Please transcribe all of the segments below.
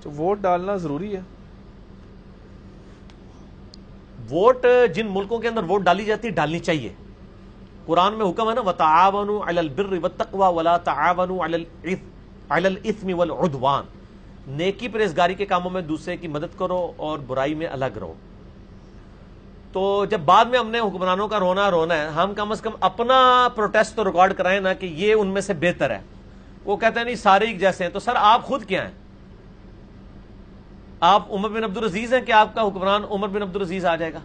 تو ووٹ ڈالنا ضروری ہے؟ ووٹ جن ملکوں کے اندر ووٹ ڈالی جاتی ہے ڈالنی چاہیے. قرآن میں حکم ہے نا وَتَعَاوَنُوا عَلَى الْبِرِّ وَالتَّقْوَى وَلَا تَعَاوَنُوا عَلَى الْإِثْمِ وَالْعُدْوَانِ. نیکی پرہیزگاری کے کاموں میں دوسرے کی مدد کرو اور برائی میں الگ رہو. تو جب بعد میں ہم نے حکمرانوں کا رونا ہے، ہم کم از کم اپنا پروٹیسٹ تو ریکارڈ کرائیں نا کہ یہ ان میں سے بہتر ہے. وہ کہتے ہیں نہیں سارے ایک جیسے ہیں. تو سر آپ خود کیا ہیں؟ آپ عمر بن عبدالعزیز ہیں کہ آپ کا حکمران عمر بن عبدالعزیز آ جائے گا؟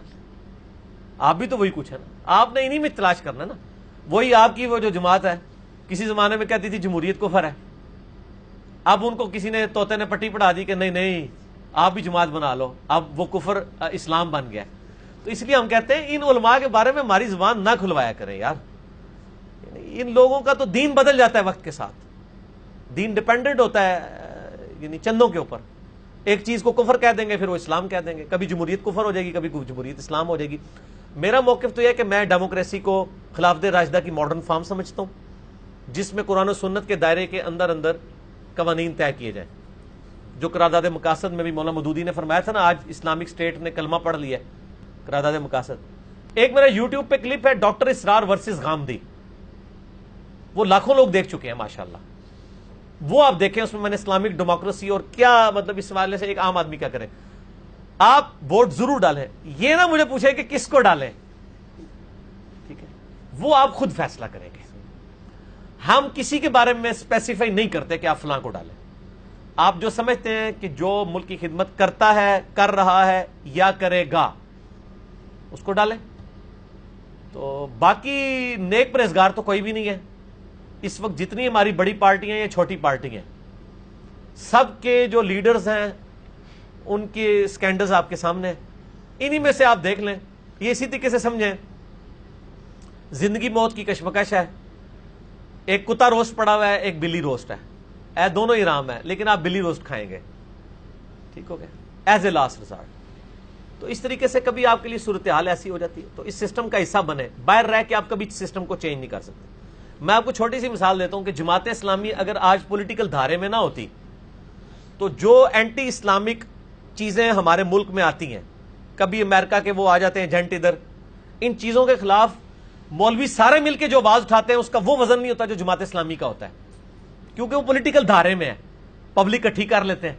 آپ بھی تو وہی کچھ ہے نا. آپ نے انہی میں تلاش کرنا نا. وہی آپ کی وہ جو جماعت ہے کسی زمانے میں کہتی تھی جمہوریت کفر ہے، اب ان کو کسی نے طوطے نے پٹی پڑھا دی کہ نہیں آپ بھی جماعت بنا لو، اب وہ کفر اسلام بن گیا. تو اس لیے ہم کہتے ہیں ان علماء کے بارے میں ہماری زبان نہ کھلوایا کریں یار. ان لوگوں کا تو دین بدل جاتا ہے وقت کے ساتھ. دین ڈیپینڈنٹ ہوتا ہے یعنی چندوں کے اوپر. ایک چیز کو کفر کہہ دیں گے پھر وہ اسلام کہہ دیں گے. کبھی جمہوریت کفر ہو جائے گی، کبھی جمہوریت اسلام ہو جائے گی. میرا موقف تو یہ ہے کہ میں ڈیموکریسی کو خلافت راشدہ کی ماڈرن فارم سمجھتا ہوں، جس میں قرآن و سنت کے دائرے کے اندر قوانین طے کیے جائیں. جو قرارداد مقاصد میں بھی مولانا مودودی نے فرمایا تھا نا، آج اسلامک اسٹیٹ نے کلمہ پڑھ لیا ہے قرارداد مقاصد. ایک میرا یوٹیوب پہ کلپ ہے ڈاکٹر اسرار ورسز غامدی، وہ لاکھوں لوگ دیکھ چکے ہیں ماشاءاللہ. وہ آپ دیکھیں، اس میں نے اسلامک ڈیموکریسی اور کیا مطلب اس حوالے سے ایک عام آدمی کیا کرے. آپ ووٹ ضرور ڈالیں، یہ نہ مجھے پوچھیں کہ کس کو ڈالیں، ٹھیک ہے، وہ آپ خود فیصلہ کریں گے. ہم کسی کے بارے میں اسپیسیفائی نہیں کرتے کہ آپ فلاں کو ڈالیں. آپ جو سمجھتے ہیں کہ جو ملک کی خدمت کرتا ہے، کر رہا ہے یا کرے گا، اس کو ڈالیں. تو باقی نیک پرہیزگار تو کوئی بھی نہیں ہے اس وقت. جتنی ہماری بڑی پارٹیاں یا چھوٹی پارٹیاں ہیں، سب کے جو لیڈرز ہیں ان کے سکینڈلز آپ کے سامنے ہیں. انہی میں سے آپ دیکھ لیں. یہ اسی طریقے سے سمجھیں زندگی موت کی کشمکش ہے. ایک کتا روسٹ پڑا ہوا ہے، ایک بلی روسٹ ہے، دونوں ہی رام ہے، لیکن آپ بلی روسٹ کھائیں گے، ٹھیک ہو گیا، ایز اے لاسٹ ریزارٹ. تو اس طریقے سے کبھی آپ کے لیے صورتحال ایسی ہو جاتی ہے. تو اس سسٹم کا حصہ بنے، باہر رہ کے آپ کبھی سسٹم کو چینج نہیں کر سکتے. میں آپ کو چھوٹی سی مثال دیتا ہوں کہ جماعت اسلامی اگر آج پولیٹیکل دھارے میں نہ ہوتی تو جو اینٹی اسلامک چیزیں ہمارے ملک میں آتی ہیں، کبھی امریکہ کے وہ آ جاتے ہیں جنٹ ادھر، ان چیزوں کے خلاف مولوی سارے مل کے جو آواز اٹھاتے ہیں اس کا وہ وزن نہیں ہوتا جو جماعت اسلامی کا ہوتا ہے، کیونکہ وہ پولیٹیکل دھارے میں ہے، پبلک اکٹھی کر لیتے ہیں.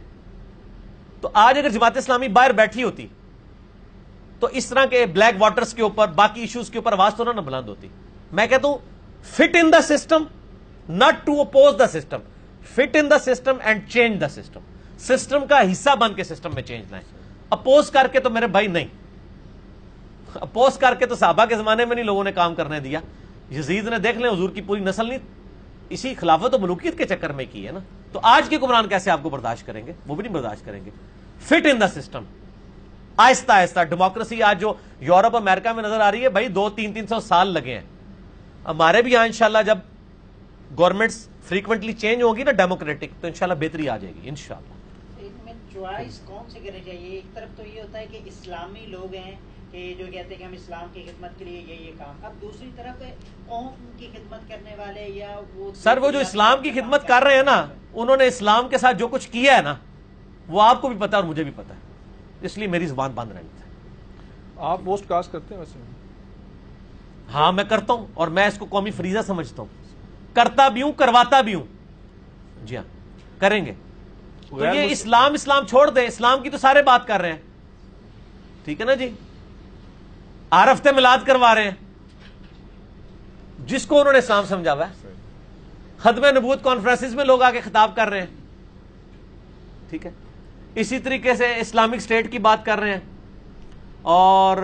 تو آج اگر جماعت اسلامی باہر بیٹھی ہوتی تو اس طرح کے بلیک واٹرز کے اوپر، باقی ایشوز کے اوپر آواز تو نہ بلند ہوتی. میں کہتا ہوں fit in the system, not to oppose the system, fit in the system and change the system. System کا حصہ بن کے سسٹم میں چینج لائیں. اپوز کر کے تو میرے بھائی نہیں، اپوز کر کے تو صحابہ کے زمانے میں نہیں لوگوں نے کام کرنے دیا. یزید نے دیکھ لیں حضور کی پوری نسل نہیں اسی خلافت و ملوکیت کے چکر میں کی ہے نا. تو آج کے حکمران کیسے آپ کو برداشت کریں گے؟ وہ بھی نہیں برداشت کریں گے. فٹ ان دا سسٹم، آہستہ آہستہ ڈیموکریسی آج جو یورپ امریکہ میں نظر آ رہی ہے بھائی 200-300 سال لگے ہیں. ہمارے بھی یہاں انشاءاللہ جب گورنمنٹس فریکوینٹلی چینج ہوگی نا ڈیموکریٹک، تو انشاءاللہ بہتری آ جائے گی انشاءاللہ. ان میں چوائس کون سی کرنی چاہیے؟ ایک طرف تو یہ ہوتا ہے کہ اسلامی لوگ ہیں کہ جو کہتے ہیں کہ ہم اسلام کی خدمت کے لیے یہ کام، اب دوسری طرف قوم کی خدمت کرنے والے یا وہ سر وہ جو اسلام کی خدمت کر رہے ہیں نا، انہوں نے اسلام کے ساتھ جو کچھ کیا ہے نا وہ آپ کو بھی پتا اور مجھے بھی پتا ہے، اس لیے میری زبان بند رہنی ہے. آپ پوسٹ کاسٹ کرتے ہیں ویسے؟ ہاں میں کرتا ہوں، اور میں اس کو قومی فریضہ سمجھتا ہوں. کرتا بھی ہوں، کرواتا بھی ہوں. جی ہاں کریں گے. تو یہ اسلام چھوڑ دیں، اسلام کی تو سارے بات کر رہے ہیں، ٹھیک ہے نا جی. ہفتے میلاد کروا رہے ہیں جس کو انہوں نے اسلام سمجھا ہوا ہے. ختم نبوت کانفرنسز میں لوگ آ کے خطاب کر رہے ہیں، ٹھیک ہے. اسی طریقے سے اسلامک اسٹیٹ کی بات کر رہے ہیں، اور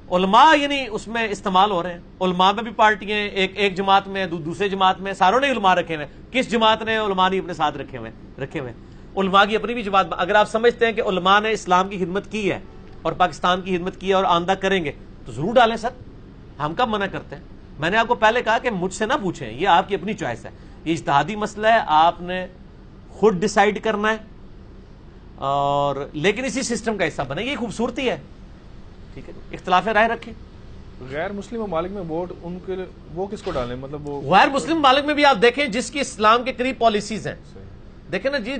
علماء یعنی اس میں استعمال ہو رہے ہیں. علماء میں بھی پارٹیاں ہیں، ایک جماعت میں، دوسرے جماعت میں، ساروں نے علماء رکھے ہوئے. کس جماعت نے علماء نہیں اپنے ساتھ رکھے ہوئے. علماء کی اپنی بھی جماعت. اگر آپ سمجھتے ہیں کہ علماء نے اسلام کی خدمت کی ہے اور پاکستان کی خدمت کی ہے اور آئندہ کریں گے تو ضرور ڈالیں سر، ہم کب منع کرتے ہیں. میں نے آپ کو پہلے کہا کہ مجھ سے نہ پوچھیں، یہ آپ کی اپنی چوائس ہے، یہ اجتہادی مسئلہ ہے، آپ نے خود ڈیسائیڈ کرنا ہے. اور لیکن اسی سسٹم کا حصہ بنے، یہ خوبصورتی ہے، ٹھیک ہے. اختلاف رائے رکھیں. غیر مسلم ممالک میں ووٹ ان کے وہ کس کو ڈالیں؟ مطلب وہ غیر مسلم ممالک میں بھی آپ دیکھیں جس کی اسلام کے قریب پالیسیز ہیں. دیکھیں نا جی،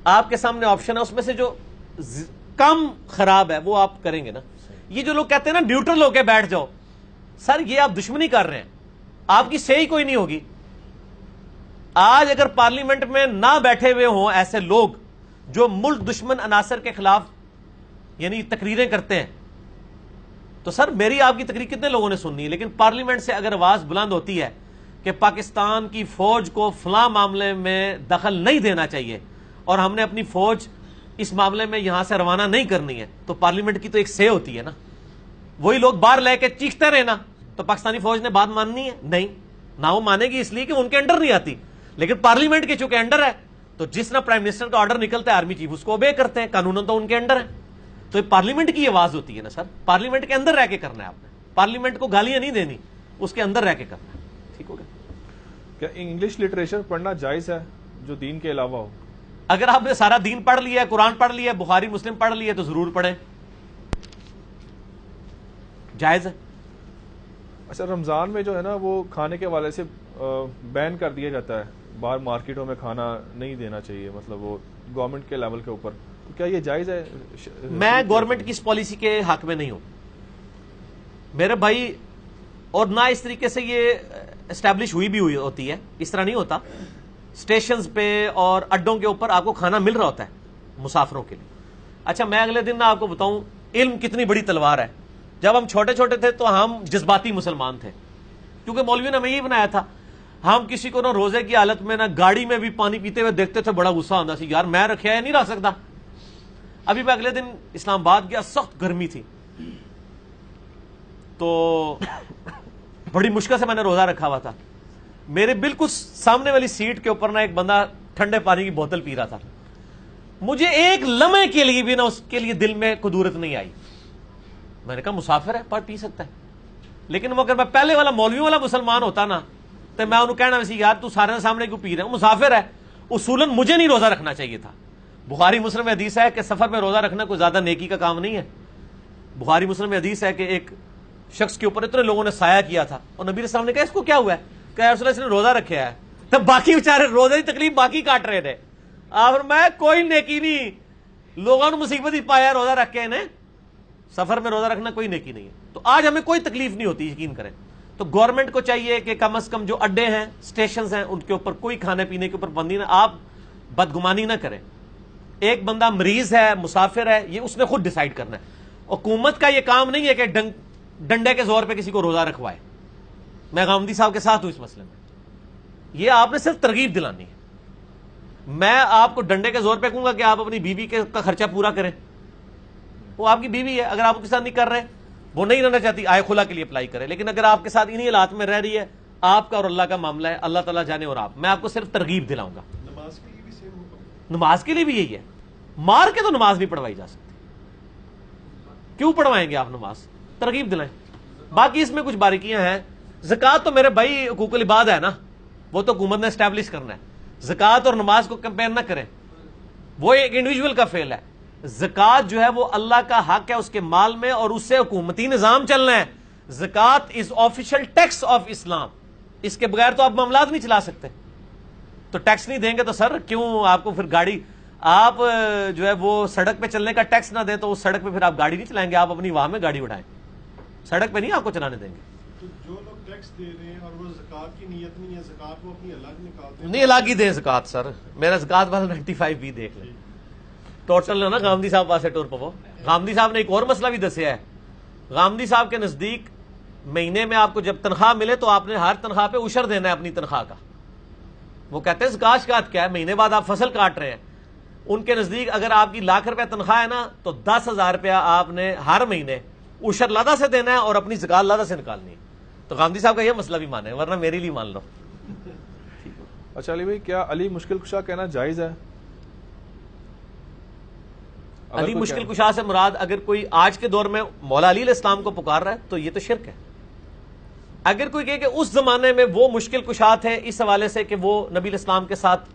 آپ کے سامنے آپشن ہے، اس میں سے جو کم خراب ہے وہ آپ کریں گے نا. یہ جو لوگ کہتے ہیں نا نیوٹرل ہو کے بیٹھ جاؤ، سر یہ آپ دشمنی کر رہے ہیں، آپ کی صحیح کوئی نہیں ہوگی. آج اگر پارلیمنٹ میں نہ بیٹھے ہوئے ہوں ایسے لوگ جو ملک دشمن عناصر کے خلاف یعنی تقریریں کرتے ہیں، تو سر میری آپ کی تقریر کتنے لوگوں نے سننی ہے. لیکن پارلیمنٹ سے اگر آواز بلند ہوتی ہے کہ پاکستان کی فوج کو فلاں معاملے میں دخل نہیں دینا چاہیے اور ہم نے اپنی فوج اس معاملے میں یہاں سے روانہ نہیں کرنی ہے، تو پارلیمنٹ کی تو ایک سے ہوتی ہے نا. وہی لوگ باہر لے کے چیختے رہے نا، تو پاکستانی فوج نے بات ماننی ہے؟ نہیں، نہ وہ مانے گی، اس لیے کہ ان کے انڈر نہیں آتی. لیکن پارلیمنٹ کے چونکہ انڈر ہے تو جس طرح پرائم منسٹر کا آرڈر نکلتا ہے آرمی چیف اس کو اوبے کرتے ہیں، قانون تو ان کے انڈر ہے. تو یہ پارلیمنٹ کی آواز ہوتی ہے نا سر، پارلیمنٹ کے اندر رہ کے کرنا ہے آپ نے، پارلیمنٹ کو گالیاں نہیں دینی، اس کے اندر رہ کے کرنا ہے. ٹھیک ہو گیا. کیا انگلش لٹریچر پڑھنا جائز ہے جو دین کے علاوہ ہو؟ اگر آپ نے سارا دین پڑھ لیا ہے، قرآن پڑھ لیا ہے، بخاری مسلم پڑھ لیا ہے، تو ضرور پڑھیں، جائز ہے. اچھا، رمضان میں جو ہے نا وہ کھانے کے حوالے سے بین کر دیا جاتا ہے، باہر مارکیٹوں میں کھانا نہیں دینا چاہیے، مطلب وہ گورنمنٹ کے لیول کے اوپر، تو کیا یہ جائز ہے؟ میں گورنمنٹ کی اس پالیسی کے حق میں نہیں ہوں میرے بھائی، اور نہ اس طریقے سے یہ اسٹیبلش ہوئی بھی ہوتی ہے. اس طرح نہیں ہوتا. اسٹیشنز پہ اور اڈوں کے اوپر آپ کو کھانا مل رہا ہوتا ہے مسافروں کے لیے. اچھا میں اگلے دن نہ آپ کو بتاؤں علم کتنی بڑی تلوار ہے. جب ہم چھوٹے چھوٹے تھے تو ہم جذباتی مسلمان تھے، کیونکہ مولوی نے ہمیں یہ بنایا تھا. ہم کسی کو نہ روزے کی حالت میں نہ گاڑی میں بھی پانی پیتے ہوئے دیکھتے تھے، بڑا غصہ آتا سی، یار میں رکھا ہے نہیں رکھ سکتا. ابھی میں اگلے دن اسلام آباد گیا، سخت گرمی تھی، تو بڑی مشکل سے میں نے روزہ رکھا ہوا تھا. میرے بالکل سامنے والی سیٹ کے اوپر نا ایک بندہ ٹھنڈے پانی کی بوتل پی رہا تھا. مجھے ایک لمحے کے لیے بھی نا اس کے لیے دل میں قدورت نہیں آئی. میں نے کہا مسافر ہے، پی سکتا ہے. لیکن وہ اگر میں پہلے والا مولوی والا مسلمان ہوتا نا تو میں انہوں کہنا ویسے یار تو سارے سامنے کیوں پی رہے ہیں، مسافر ہے. اصولاً مجھے نہیں روزہ رکھنا چاہیے تھا. بخاری مسلم میں حدیث ہے کہ سفر میں روزہ رکھنا کوئی زیادہ نیکی کا کام نہیں ہے. بخاری مسلم میں حدیث ہے کہ ایک شخص کے اوپر اتنے لوگوں نے سایہ کیا تھا اور نبی السلام نے کہا اس کو کیا ہوا ہے، کہ رسول اللہ اس نے روزہ رکھا ہے. تب باقی بیچارے روزے کی تکلیف باقی کاٹ رہے تھے. اور میں کوئی نیکی نہیں، لوگوں نے مصیبت ہی پایا روزہ رکھ کے انہیں. سفر میں روزہ رکھنا کوئی نیکی نہیں ہے. تو آج ہمیں کوئی تکلیف نہیں ہوتی، یقین کریں. تو گورنمنٹ کو چاہیے کہ کم از کم جو اڈے ہیں، اسٹیشنز ہیں، ان کے اوپر کوئی کھانے پینے کے اوپر بندی نہ. آپ بدگمانی نہ کریں. ایک بندہ مریض ہے، مسافر ہے، یہ اس نے خود ڈیسائیڈ کرنا ہے. حکومت کا یہ کام نہیں ہے کہ ڈنڈے کے زور پہ کسی کو روزہ رکھوائے. میں غامدی صاحب کے ساتھ ہوں اس مسئلے میں. یہ آپ نے صرف ترغیب دلانی ہے. میں آپ کو ڈنڈے کے زور پہ کہوں گا کہ آپ اپنی بیوی کا خرچہ پورا کریں. وہ آپ کی بیوی ہے، اگر آپ کے ساتھ نہیں کر رہے، وہ نہیں رہنا چاہتی، آئے خلا کے لیے اپلائی کرے. لیکن اگر آپ کے ساتھ انہی حالات میں رہ رہی ہے، آپ کا اور اللہ کا معاملہ ہے، اللہ تعالیٰ جانے. اور میں آپ کو صرف ترغیب دلاؤں گا. نماز کے لیے بھی سیم ہوگا. نماز کے لیے بھی یہی ہے. مار کے تو نماز نہیں پڑھوائی جا سکتی. کیوں پڑھوائیں گے آپ نماز؟ ترغیب دلائیں. باقی اس میں کچھ باریکیاں ہیں. زکوٰۃ تو میرے بھائی حقوق العباد ہے نا، وہ تو حکومت نے اسٹیبلش کرنا ہے. زکوٰۃ اور نماز کو کمپیئر نہ کریں، وہ ایک انڈیویجول کا فعل ہے. زکوٰۃ جو ہے وہ اللہ کا حق ہے اس کے مال میں، اور اس سے حکومتی نظام چلنا ہے. زکوٰۃ از آفیشل ٹیکس آف اسلام. اس کے بغیر تو آپ معاملات نہیں چلا سکتے. تو ٹیکس نہیں دیں گے تو سر کیوں آپ کو پھر گاڑی، آپ جو ہے وہ سڑک پہ چلنے کا ٹیکس نہ دیں تو اس سڑک پہ پھر آپ گاڑی نہیں چلائیں گے. آپ اپنی واہ میں گاڑی اٹھائیں، سڑک پہ نہیں آپ کو چلانے دیں گے. تو جو لوگ ٹیکس دے رہے ہیں اور وہ زکوٰۃ کی نیت نہیں ہے، زکوٰۃ وہ اپنی الگ نکالتے ہیں. نہیں الگ ہی دیں زکوٰۃ. سر میرا زکوٰۃ والا 95 بھی دیکھ لیں ٹوٹل ہے نا. غامدی صاحب پاس ٹور پہ وہ غامدی صاحب نے ایک اور مسئلہ بھی دسیا ہے. غامدی صاحب کے نزدیک مہینے میں آپ کو جب تنخواہ ملے تو آپ نے ہر تنخواہ پہ عشر دینا ہے اپنی تنخواہ کا. وہ کہتے ہیں زکوٰۃ شکایت کیا ہے، مہینے بعد آپ فصل کاٹ رہے ہیں. ان کے نزدیک اگر آپ کی ₹1,00,000 تنخواہ ہے نا تو ₹10,000 آپ نے ہر مہینے عشر لادہ سے دینا ہے اور اپنی زکوٰۃ لادہ سے نکالنی ہے. تو غامدی صاحب کا یہ مسئلہ بھی مانے، ورنہ میرے لیے مان لو. اچھا علی بھائی، کیا علی مشکل کشا کہنا جائز ہے؟ علی مشکل کشا سے مراد اگر کوئی آج کے دور میں مولا علی علیہ السلام کو پکار رہا ہے تو یہ تو شرک ہے. اگر کوئی کہے کہ اس زمانے میں وہ مشکل کشا تھے اس حوالے سے کہ وہ نبی علیہ السلام کے ساتھ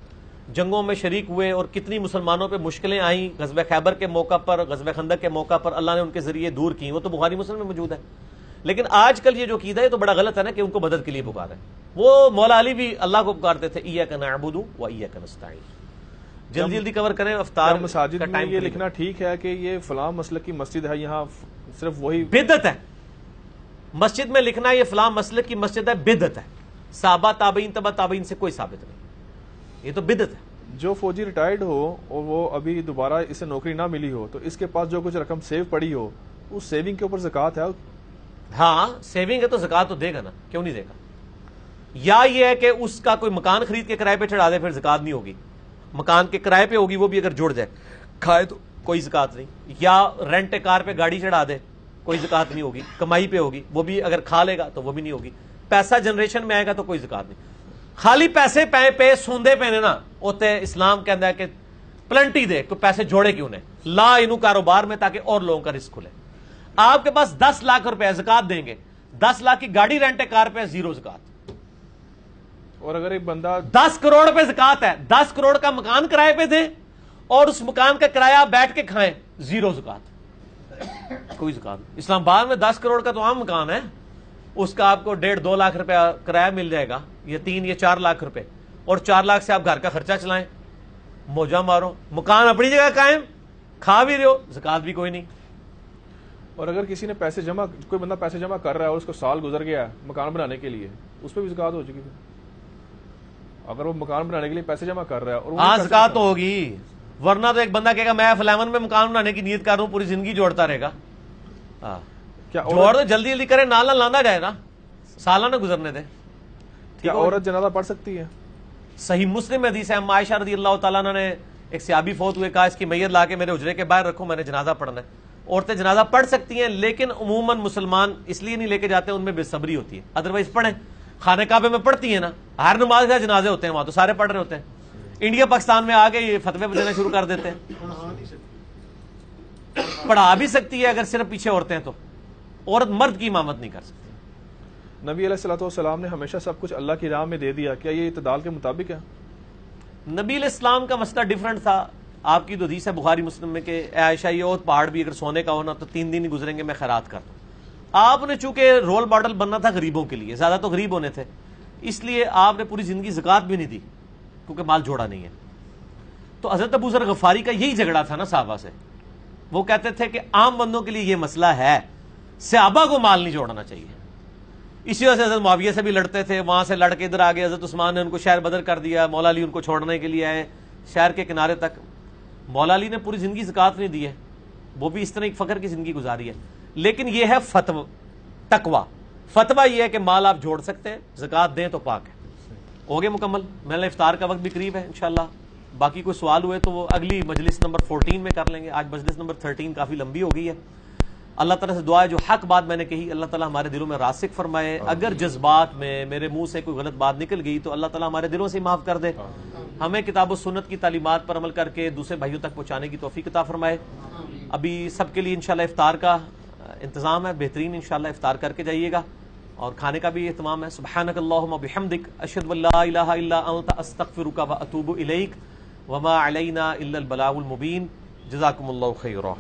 جنگوں میں شریک ہوئے اور کتنی مسلمانوں پہ مشکلیں آئیں، غزوہ خیبر کے موقع پر، غزوہ خندق کے موقع پر اللہ نے ان کے ذریعے دور کی، وہ تو بخاری مسلم میں موجود ہے. لیکن آج کل یہ جو عقیدہ ہے تو بڑا غلط ہے نا کہ ان کو مدد کے لیے پکارا ہے. وہ مولا علی بھی اللہ کو پکارتے تھے، ایاک نعبد و ایاک نستعین. جلدی جلدی کور کریں. افطار مساجد کا میں ٹائم یہ لکھنا ٹھیک ہے کہ یہ فلاں مسلک کی مسجد ہے, یہاں صرف وہی بدعت ہے. مسجد میں لکھنا یہ فلاں مسلک کی مسجد ہے, بدعت ہے. صحابہ تابعین تبع تابعین سے کوئی ثابت نہیں, یہ تو بدعت ہے. جو فوجی ریٹائرڈ ہو اور وہ ابھی دوبارہ اسے نوکری نہ ملی ہو تو اس کے پاس جو کچھ رقم سیو پڑی ہو اس سیونگ کے اوپر زکوٰۃ ہے. ہاں سیونگ ہے تو زکوٰۃ تو دے گا نا, کیوں نہیں دے گا. یا یہ ہے کہ اس کا کوئی مکان خرید کے کرائے پہ چڑھا دے, پھر زکوٰۃ نہیں ہوگی. مکان کے کرائے پہ ہوگی, وہ بھی اگر جڑ جائے, کھائے تو کوئی زکوٰۃ نہیں. یا رینٹ کار پہ گاڑی چڑھا دے, کوئی زکوٰۃ نہیں ہوگی. کمائی پہ ہوگی, وہ بھی اگر کھا لے گا تو وہ بھی نہیں ہوگی. پیسہ جنریشن میں آئے گا تو کوئی زکوٰۃ نہیں. خالی پیسے پہ سوندے پہنے نا ہوتے, اسلام کہتا ہے کہ پلنٹی دے, کوئی پیسے جوڑے کیوں نے, لا انہوں کاروبار میں تاکہ اور لوگوں کا رزق کھلے. آپ کے پاس 10 لاکھ روپے زکوٰۃ دیں گے, 10 لاکھ کی گاڑی رینٹ کار پہ زیرو زکوٰۃ. اور اگر ایک بندہ 10 کروڑ پہ زکوٰۃ ہے, 10 کروڑ کا مکان کرائے پہ دیں اور اس مکان کا کرایہ بیٹھ کے کھائیں, زیرو زکوٰۃ, کوئی زکوٰۃ نہیں. اسلام آباد میں 10 کروڑ کا تو عام مکان ہے, اس کا آپ کو 1.5-2 لاکھ روپے کرایہ مل جائے گا, یا 3 یا 4 لاکھ روپے, اور 4 لاکھ سے آپ گھر کا خرچہ چلائیں, موجہ مارو, مکان اپنی جگہ قائم, کھا بھی رہے ہو, زکوٰۃ بھی کوئی نہیں. اور اگر کسی نے پیسے جمع, کوئی بندہ پیسے جمع کر رہا ہے اور اس کو سال گزر گیا ہے مکان بنانے کے لیے, اس پہ بھی زکوٰۃ ہو چکی. اگر وہ مکان بنانے کے لیے پیسے جمع کر رہا ہے اور ہاں زکوٰۃ تو ہوگی, ورنہ تو ایک بندہ کہے گا میں فلاون میں مکان بنانے کی نیت کر رہا ہوں, پوری زندگی جوڑتا رہے گا. جوڑ دو, جلدی جلدی کرے, نالا لاندہ جائے نا, سالہ نہ گزرنے دے. کیا عورت جنازہ پڑھ سکتی ہے؟ صحیح مسلم حدیث ہے, عائشہ رضی اللہ تعالیٰ عنہ نے, ایک صحابی فوت ہوئے, کہا اس کی میت لا کے میرے حجرے کے باہر رکھو, میں نے جنازہ پڑھنا ہے. عورتیں جنازہ پڑھ سکتی ہیں, لیکن عموماً مسلمان اس لیے نہیں لے کے جاتے, ان میں بے صبری ہوتی ہے. ادروائز پڑھیں, خانہ کعبے میں پڑھتی ہیں نا, ہر نماز کے جنازے ہوتے ہیں وہاں, تو سارے پڑھ رہے ہوتے ہیں. انڈیا پاکستان میں آ کے یہ فتوے دینا شروع کر دیتے ہیں. پڑھا بھی سکتی ہے اگر صرف پیچھے عورتیں ہیں, تو عورت مرد کی امامت نہیں کر سکتی. نبی علیہ الصلوۃ والسلام نے ہمیشہ سب کچھ اللہ کی راہ میں دے دیا, کیا یہ اعتدال کے مطابق ہے؟ نبی علیہ السلام کا مسئلہ ڈیفرنٹ تھا. آپ کی تو حدیث ہے بخاری مسلم میں کہ اے عائشہ, یہ اور پہاڑ بھی اگر سونے کا ہونا تو 3 دن ہی گزریں گے, میں خیرات کر دوں. آپ نے چونکہ رول ماڈل بننا تھا غریبوں کے لیے, زیادہ تو غریب ہونے تھے, اس لیے آپ نے پوری زندگی زکوٰۃ بھی نہیں دی, کیونکہ مال جوڑا نہیں ہے. تو حضرت ابو ذر غفاری کا یہی جھگڑا تھا نا صحابہ سے. وہ کہتے تھے کہ عام بندوں کے لیے یہ مسئلہ ہے, صحابہ کو مال نہیں جوڑنا چاہیے. اسی وجہ سے حضرت معاویہ سے بھی لڑتے تھے, وہاں سے لڑ کے ادھر آگے, حضرت عثمان نے ان کو شہر بدر کر دیا, مولا علی ان کو چھوڑنے کے لیے آئے شہر کے کنارے تک. مولا علی نے پوری زندگی زکوٰۃ نہیں دی ہے, وہ بھی اس طرح ایک فقر کی زندگی گزاری ہے. لیکن یہ ہے فتویٰ, تقویٰ. فتویٰ یہ ہے کہ مال آپ جوڑ سکتے ہیں, زکوٰۃ دیں تو پاک ہے. ہو گئے مکمل. میں نے افطار کا وقت بھی قریب ہے انشاءاللہ. باقی کوئی سوال ہوئے تو وہ اگلی مجلس نمبر 14 میں کر لیں گے. آج مجلس نمبر 13 کافی لمبی ہو گئی ہے. اللہ تعالیٰ سے دعا ہے جو حق بات میں نے کہی اللہ تعالیٰ ہمارے دلوں میں راسخ فرمائے. اگر جذبات میں میرے منہ سے کوئی غلط بات نکل گئی تو اللہ تعالیٰ ہمارے دلوں سے معاف کر دے. ہمیں کتاب و سنت کی تعلیمات پر عمل کر کے دوسرے بھائیوں تک پہنچانے کی توفیق عطا فرمائے. ابھی سب کے لیے انشاءاللہ افطار کا انتظام ہے, بہترین انشاءاللہ افطار کر کے جائیے گا, اور کھانے کا بھی اہتمام ہے. سبحانک اللہم وبحمدک, اشہد ان لا الہ الا انت, استغفرک واتوب الیک, وما علینا الا البلاغ المبین. جزاکم اللہ خیرا.